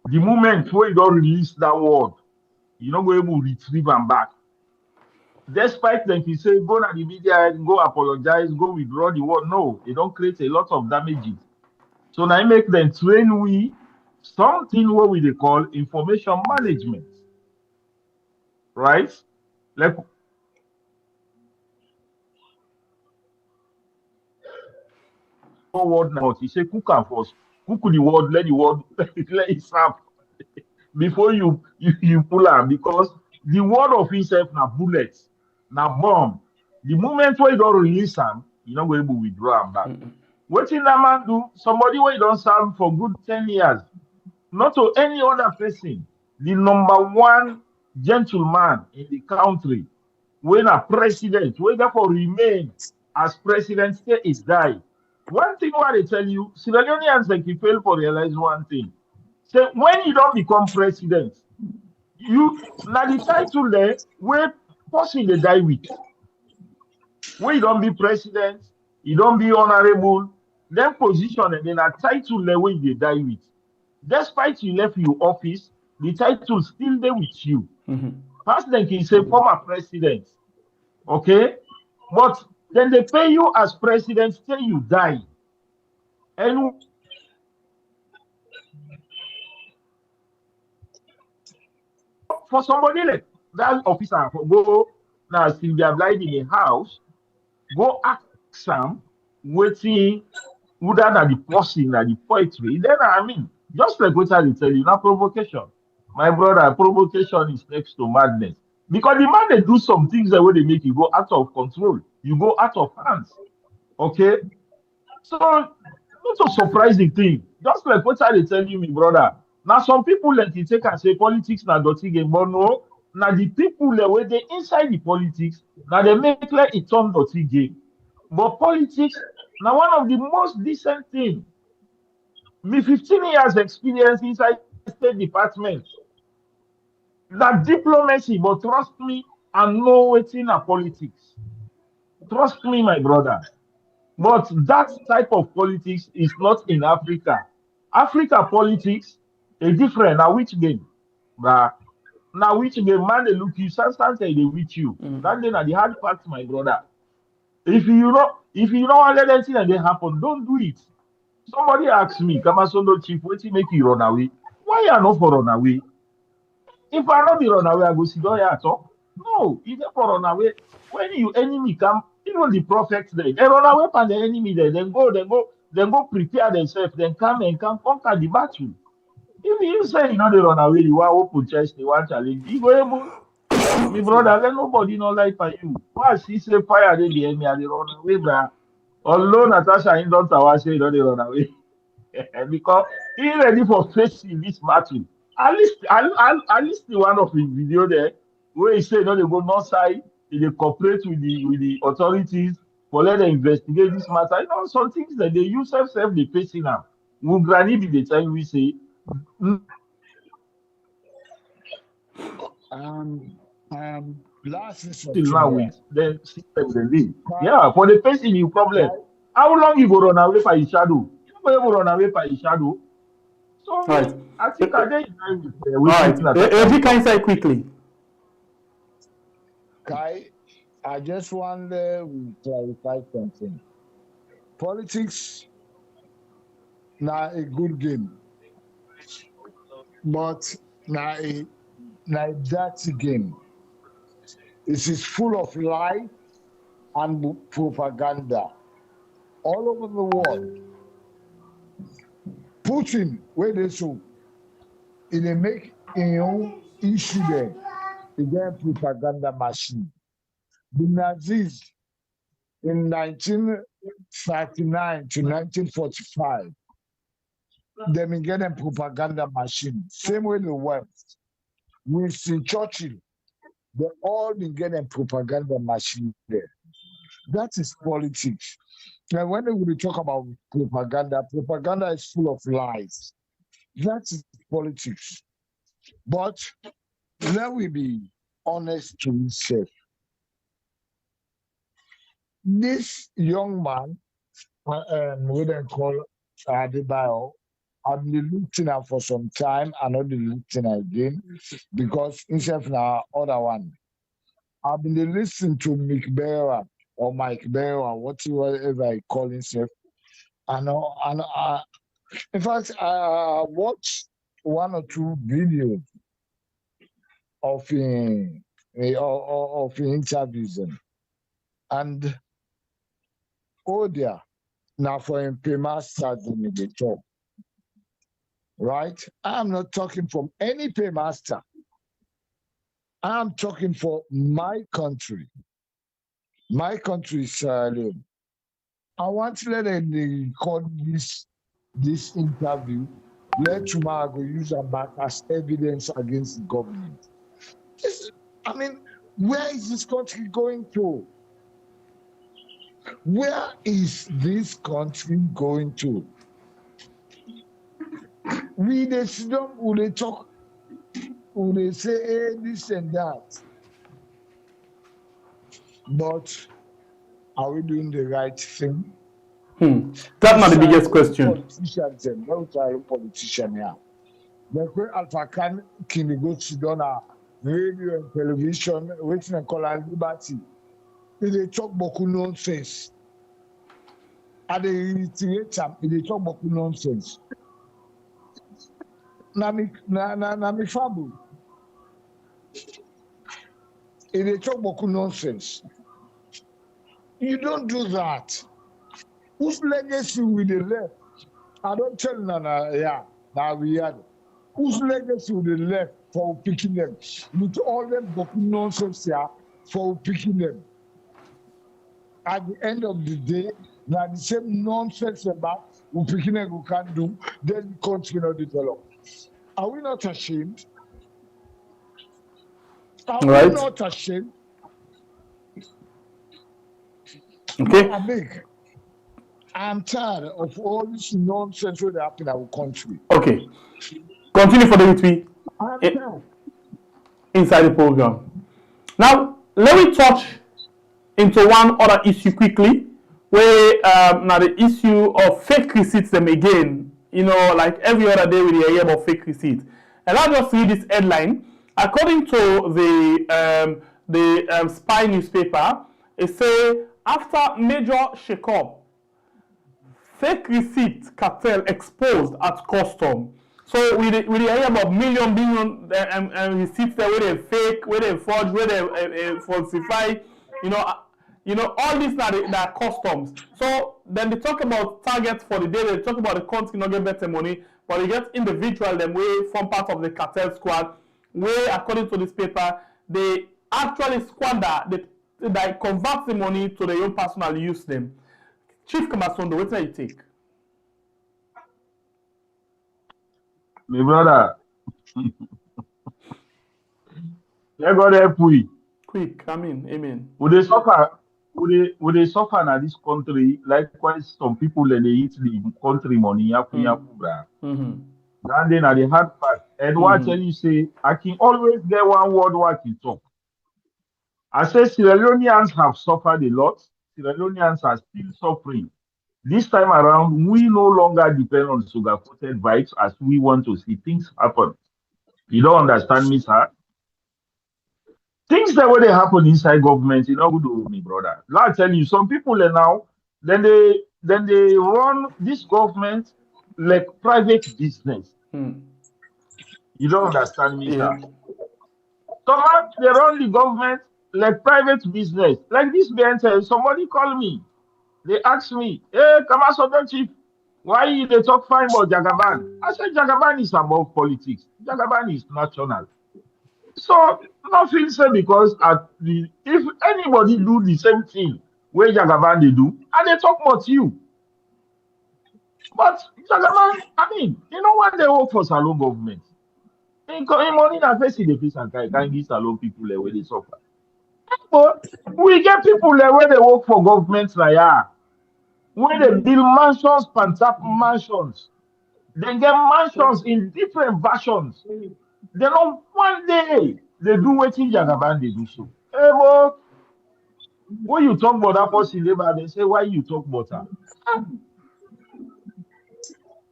The moment where you don't release that word, you're not able to retrieve them back. Despite them, you say, go to the media, go apologize, go withdraw the word. No, they don't create a lot of damages. So now I make them train something what we call information management. Right? Like word now, you say cook and first. Cook the word, let it serve before you pull out, because the word of itself na bullets, na bomb. The moment where you don't release them, you're not going to withdraw them back. What in that man do? Somebody where you don't serve for good 10 years, not to any other person, the number one gentleman in the country, when a president, when therefore remain as president, stay is die. One thing what I tell you, Sierra Leoneans like you fail for realize one thing. So when you don't become president, you now the title there where person they die with. When you don't be president, you don't be honorable, then position and then a title there where they die with. Despite you left your office, the title still there with you. First then can say former president. Okay? But then they pay you as president till you die. And for somebody like that officer, go now Sylvia Blythe in the house, go ask some waiting whether that the person that the poetry. Then I mean, just like what I tell you, not provocation. My brother, provocation is next to madness. Because the man they do some things that way they make you go out of control, you go out of hands. Okay? So not a surprising thing. Just like what I tell you, my brother. Now some people let you take and say politics na dirty game, but no, now the people that were they inside the politics, now they make like it turn dirty game. But politics, now one of the most decent things. Me 15 years experience inside State Department. That diplomacy, but trust me, I know what's in politics. Trust me, my brother. But that type of politics is not in Africa. Africa politics is different. Now which game? Now which game man they look you, sometimes they with you. That then the hard part, my brother. If you don't want to let anything that they happen, don't do it. Somebody asked me, Kamasondo Chief, what make you run away? Why you not for run away? If I not be run away, I go sit down here and talk. No, if you for run away, when your enemy come, even the prophets they run away from the enemy there, then go prepare themselves, then come and conquer the battle. If you say you know they run away, you want open chest, they want challenge, you go able My brother, let nobody know like for you. Why she say fire they the enemy and they run away, bro? Although Natasha ain't done to say don't they run away. Because he ready for facing this battle. At least the one of his video there where he say no they go north side, they cooperate with the authorities for let them investigate this matter. You know, some things that they use self they facing now. Will granny be the time we say Last till instruction now here. with the system they live. Yeah, for the facing you problem. How long you go run away for his shadow? You go ever run away for his shadow. So Right. I think I did with All right. Eddie, can you say Natasha. quickly? Kai, I just want to clarify something. Politics now a good game, but now a dirty game. It is full of lies and propaganda all over the world. Putin, where they so, it they make own issue there. Again, propaganda machine. The Nazis in 1939 to 1945, they began a propaganda machine. Same way the West. Winston Churchill, they all began a propaganda machine there. That is politics. And when we talk about propaganda, propaganda is full of lies. That is politics. But let we be honest to ourselves. This young man, we then call Adebayo, I've been looking at for some time, and not looking again, because instead of the other one, I've been listening to Mick Bearer or Mike Bearer, whatever I call himself. In fact, I watched 1 or 2 videos of interviews, and oh dear, now for him paymasters in the talk, right? I'm not talking from any paymaster. I'm talking for my country. My country is Sierra Leone. I want to let them record this interview. Let tomorrow go use them back as evidence against the government. Where is this country going to? Where is this country going to? We they sit down, they talk, they say hey, this and that. But are we doing the right thing? That's not the biggest question. Politician here. The Alpha Khan can go to Donna, radio and television, waiting and call liberty. They talk boku nonsense. And they reiterate them, they talk boku nonsense. Nami Fabu. They talk boku nonsense. You don't do that. Whose legacy will they left? I don't tell now we had. Whose legacy will they left for picking them? With all them boku nonsense here for picking them. At the end of the day, now the same nonsense about who picking them who can't do, then the country cannot develop. Are we not ashamed? Are we not ashamed? Okay. I'm tired of all this nonsense that happen in our country. Okay. Continue for the week inside the program. Now, let me touch into one other issue quickly, where now the issue of fake receipts them again. You know, like every other day we hear about fake receipts. And I'll just read this headline. According to the Spy newspaper, it says after major shake-up, fake receipt cartel exposed at custom. So we hear about billion receipts there where they fake, where they forge, where they falsify. You know all these are customs. So then they talk about targets for the day. They talk about the country not get better money, but they get individual them way from part of the cartel squad. Where according to this paper they actually squander, they convert the money to their own personal use them. Chief Kamasondo, what do you take? My brother, let God help we. Quick, amen. Would they suffer? Would they suffer in this country? Likewise, some people they eat the country money. Mm-hmm. And then at the hard part. And what tell you say, I can always get one word what you talk. I say Sierra Leoneans have suffered a lot. Sierra Leoneans are still suffering. This time around, we no longer depend on sugar-coated vibes as we want to see things happen. You don't understand me, sir? Things that when they happen inside government, you know, good to me, brother. Let I tell you, some people are now, then they run this government like private business. You don't understand me, sir? Somehow they run the government like private business. Like this BNT, somebody called me. They asked me, hey, Kamasodo Chief, why they talk fine about Jagaban? I said, Jagaban is above politics. Jagaban is national. So, nothing said because if anybody do the same thing where Jagaban they do, and they talk about you. But Jagaban, I mean, you know what they work for salon government? In money na face the face and can't give salon people where they suffer. But we get people where they work for governments like where they build mansions, pantap mansions. They get mansions in different versions. They know one day they do what in Jagaban they do so. Hey, but when you talk about that person labor, they say, why you talk about her?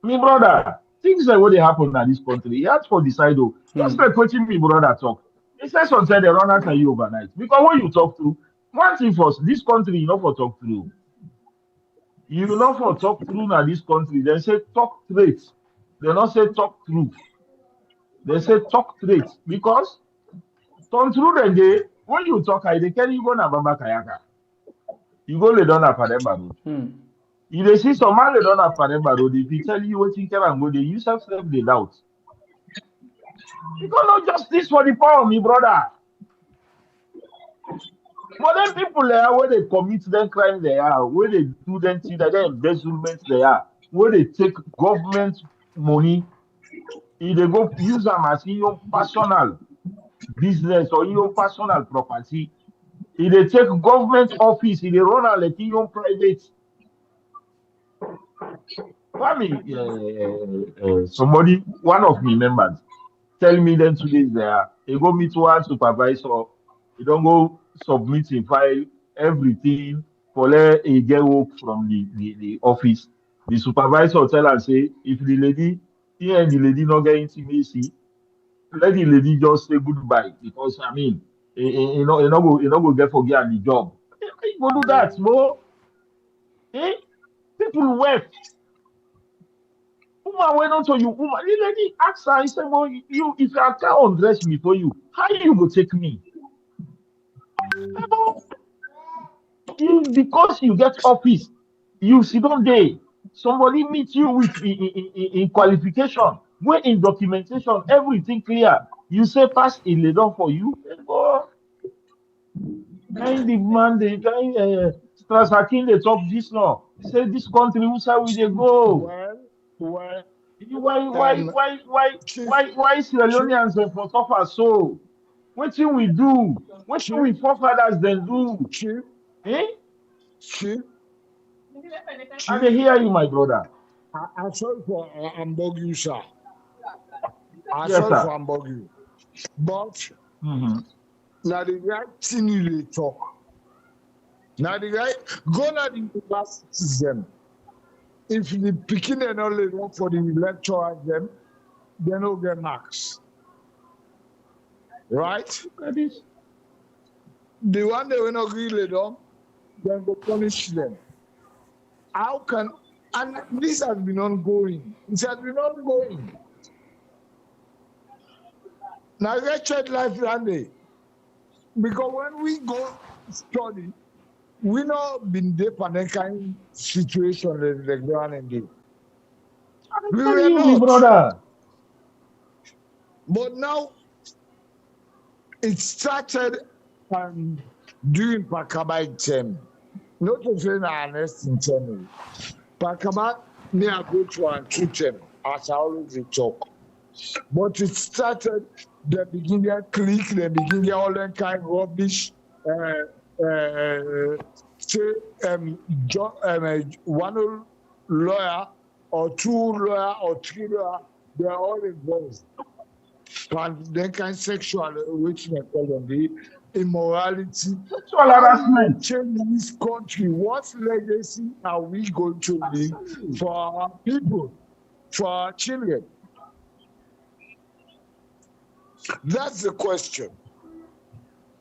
Me brother, things like what they happen in this country, you have to decide though. Just like coaching me brother talk. He says sometimes they run after you overnight. Because when you talk to one thing first, this country you know for talk through. You know for talk through now this country, they say talk traits. They don't say talk truth. They say talk traits. Because turn through the day, when you talk, they carry you go na Baba Kayaka. You go lay down at Pademba Road. You they see some man lay down at Pademba Road, if he tell you what you can and go, they use self the doubt. Because not justice for the power, me brother. But then people there where they commit them crime they are, where they do them things that they embezzlement they are, where they take government money, if they go use them as your personal business or your personal property, if they take government office, if they run out like your private. I mean, somebody, one of me members, tell me then today there, they go meet one supervisor, they don't go submit in file everything for let a get work from the office. The supervisor tell her say, if the lady, he and the lady not get intimacy, let the lady just say goodbye because I mean, you know, you know go get forget the job. You go do that, bro. Eh? People wept. Woman went on to you. Woman, the lady asked her, he said, well, you if I can't undress me for you, how you go take me? Because you get office, you sit on there. Somebody meet you with in qualification, where in documentation, everything clear. You say pass in the door for you. Kind the man, the kind Strasakin, they talk this law. Say this country, who say we they go? Well, Why Sierra Leoneans for suffer so? What thing we do? What thing we forefathers then do? Eh? And they hear you, my brother. I'm sorry for ambog you, sir. I'm Yes, sorry sir. for ambog you. But now the right thing you talk. Now the right go na the universities them. If the picking and only work for the lecturers them, they don't get marks. Right? Look at this. The one they will not agree with them, then go punish them. How can, and this has been ongoing. It has been ongoing. Now wretched life one day. Because when we go study, we not been there for that kind of situation that they go on and do. We Tell were you, my not. brother. But now it started during Pakaba term, not to say an in term, Pakaba near go to and two term, as I always talk. But it started, the beginning click, the beginning all that kind of rubbish. Say one lawyer or two lawyer or three lawyer, they are all involved. And then kind of sexual, which they call them, the immorality. Sexual harassment. Change this country. What legacy are we going to leave for our people, for our children? That's the question.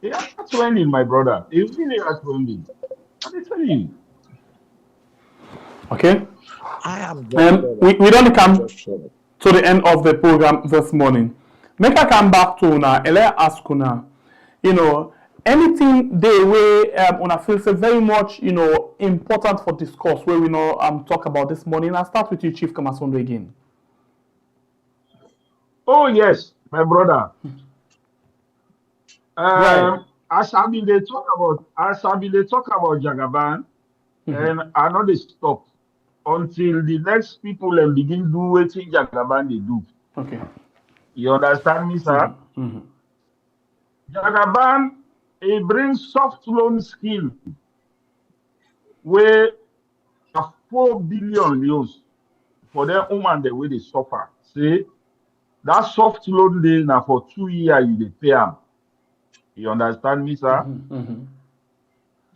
Yeah, that's trending, my brother. It really is trending. I'm telling you. Okay. I am. We don't come to the end of the program this morning. Make I come back to una. Let ask una. You know, anything they way una feels very much, you know, important for discourse where we know talk about this morning. I'll start with you, Chief Kamasondo, again. Oh yes, my brother. Right. As I mean, they talk about Jagaban, and I know they stop until the next people and begin do what Jagaban they do. Okay. You understand me, sir? Jagaban, it brings soft loan scheme where 4 billion euros for their woman the way they suffer. See, that soft loan day now for 2 years you dey pay them. You understand me, sir?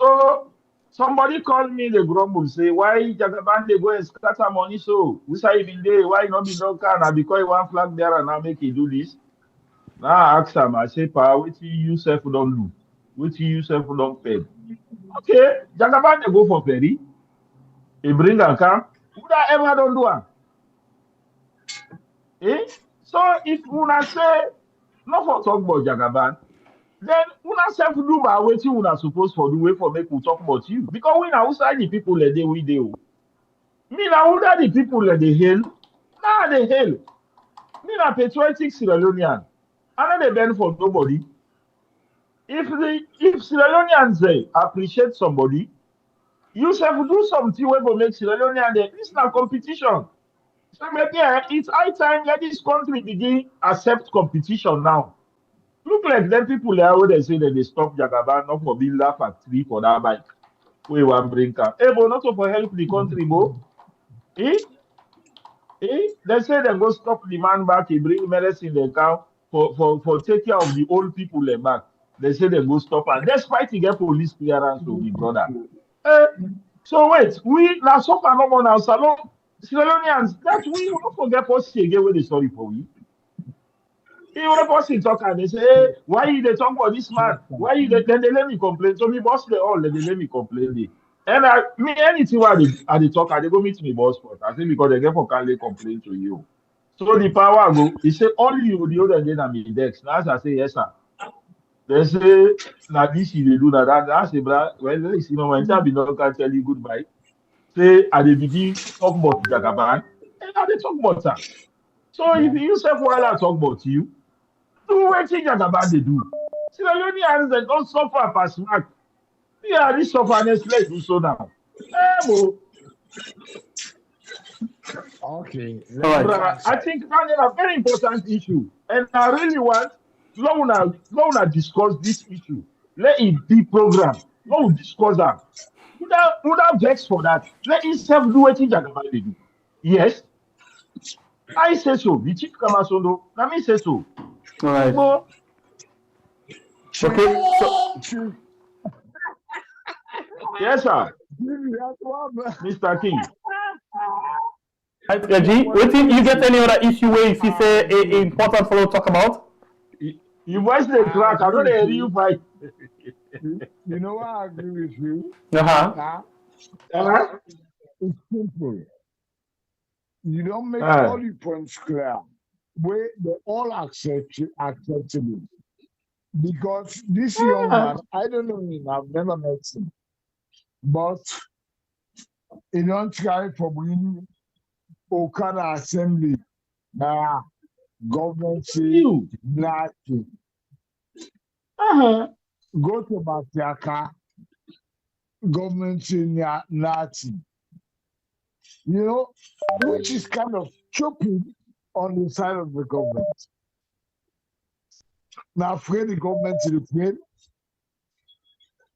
So somebody called me, they grumble, say, why Jagaban they go and scatter money so? We say even there, why not be no car now because one flag there and now make you do this? Now I ask him, I say, pa, what you self don't do? What you self don't pay? Okay, Jagaban they go for ferry. He bring a car. Who that ever don't do it? Eh? So if una say, not for talk about Jagaban, then una self do by waiting una supposed for the way for make we talk about you. Because we now outside the people that they we do. Me now who the people that they hail. Nah they hail. Me na patriotic Sierra Leonean. I know they bend for nobody. If Sierra Leoneans say appreciate somebody, you self do something where go make Sierra Leonean there. This na competition. So maybe it's high time that this country begin accept competition now. Look like them people there where they say that they stop Jagaban not for build that factory for that bike. We want bring car. Hey, but not for help the country, bo. Eh? They say they go stop the man back, he bring medicine in the car for take care of the old people there back. They say they go stop and despite he get police clearance to the brother. So wait, we now suffer no more now salon Sierra Leoneans, that we don't forget policy again where they sorry for we. Even the person talk and they say, hey, why you they talk about this man? Why you then they let me complain? So me boss they all they let me complain. And me anything where they talk, they go meet me boss first. I say because they get for can complain to you. So the power go, he say all you the other day na me desk. Now as I say yes sir. They say now this you they do that. I say bro, well you know when I be not can tell you goodbye. Say at the beginning talk about Jagaban, and now they talk about her. So if you say while I talk about you, do what Jagaban they do. Sierra Leoneans they don't suffer past mark. Yeah, this sufferness let's do so now. Okay. I think that's a very important issue, and I really want Lona discuss this issue. Let it be program. Let discuss that. Without vex for that. Let itself do what Jagaban they do. Yes, I say so. The chief Kamasondo, let me say so. All right. But, Okay. So, yes, sir. Mr. King. right, Reggie, waiting, you get any other issue where you see say important for you to talk about? You voice the crack, I don't hear you fight. You know what I agree with you? It's simple. You don't make all the points clear. Where they all acceptable. Because this young man, I don't know him, I've never met him. But he don't try for bringing Okada Assembly. Government say black. go to Matiaka, government in Nazi, you know, which is kind of stupid on the side of the government. Now, afraid the government is afraid.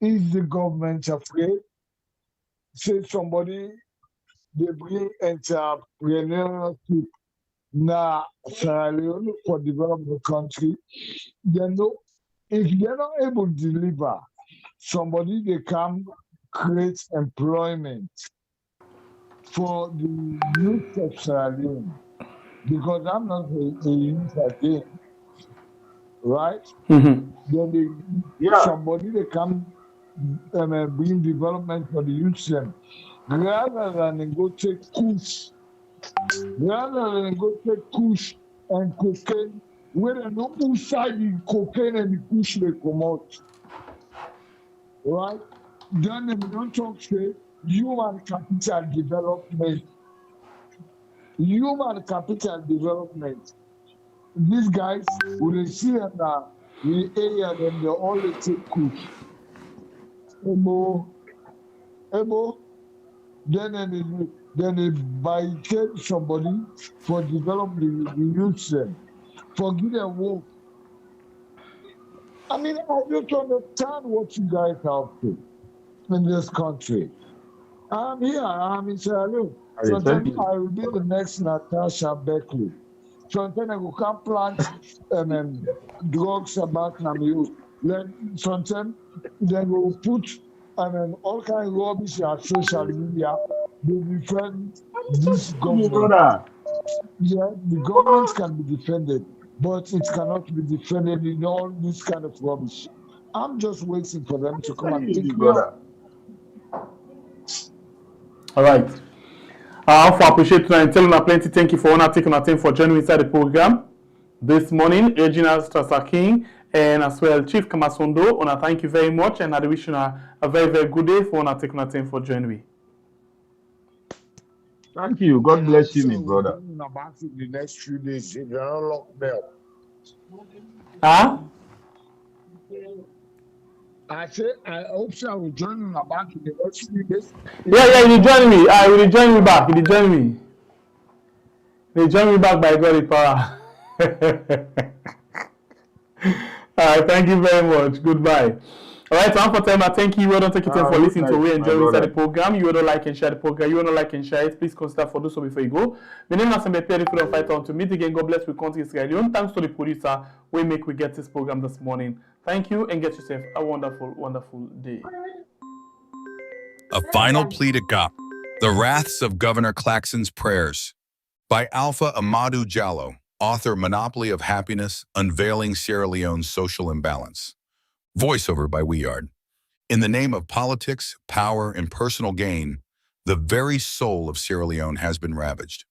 Is the government afraid? Say somebody, they bring entrepreneurship now Sierra Leone for developing the country. They know if they're not able to deliver, somebody they can create employment for the youth of Sierra Leone. Because I'm not a youth again, right? Mm-hmm. Then Yeah. somebody they can bring development for the youth them. Rather than go take kush, and cocaine, where they no inside the cocaine and the kush they come out, right? Then they don't talk say human capital development. Human capital development. These guys, when they see them now, we area them, they always take kush. Ebo, then they buy somebody for developing the youth them, for give them work. I mean, I don't understand what you guys are up to in this country. I'm here, I'm in Sierra Leone. Sometimes I will be the next Natasha Beckley. Sometimes I will come plant drugs about Namiu. Sometimes they will put all kind of rubbish on social media. They defend this government. Yeah, the government can be defended, but it cannot be defended in all this kind of rubbish. I'm just waiting for them to come and pick me up. All right. I appreciate you and tell you plenty. Thank you for taking our time for joining inside the program this morning. Regina Strasaking and as well Chief Kamasondo. Thank you very much, and I wish you a very, very good day for taking our time for joining me. Thank you. God bless you, my brother. About in the next few days, if you're not locked up. Huh? I say I hope so. I will join you about in the next few days. Yeah, you join me. I will join me back. You join me. They join me back by God power. Thank you very much. Goodbye. All right, time for time. Thank you. Don't take it time for listening to we enjoy inside the program. You want to like and share the program. You want to like and share it. Please consider for do so before you go. My name is Pierre Freedom Fighter. On to meet again. God bless. We country Israel Leone. Thanks to the producer. We get this program this morning. Thank you and get yourself a wonderful, wonderful day. A final plea to God. The Wraths of Governor Claxon's Prayers by Alpha Amadou Diallo, author Monopoly of Happiness, Unveiling Sierra Leone's Social Imbalance. Voiceover by Weard. In the name of politics, power, and personal gain, the very soul of Sierra Leone has been ravaged.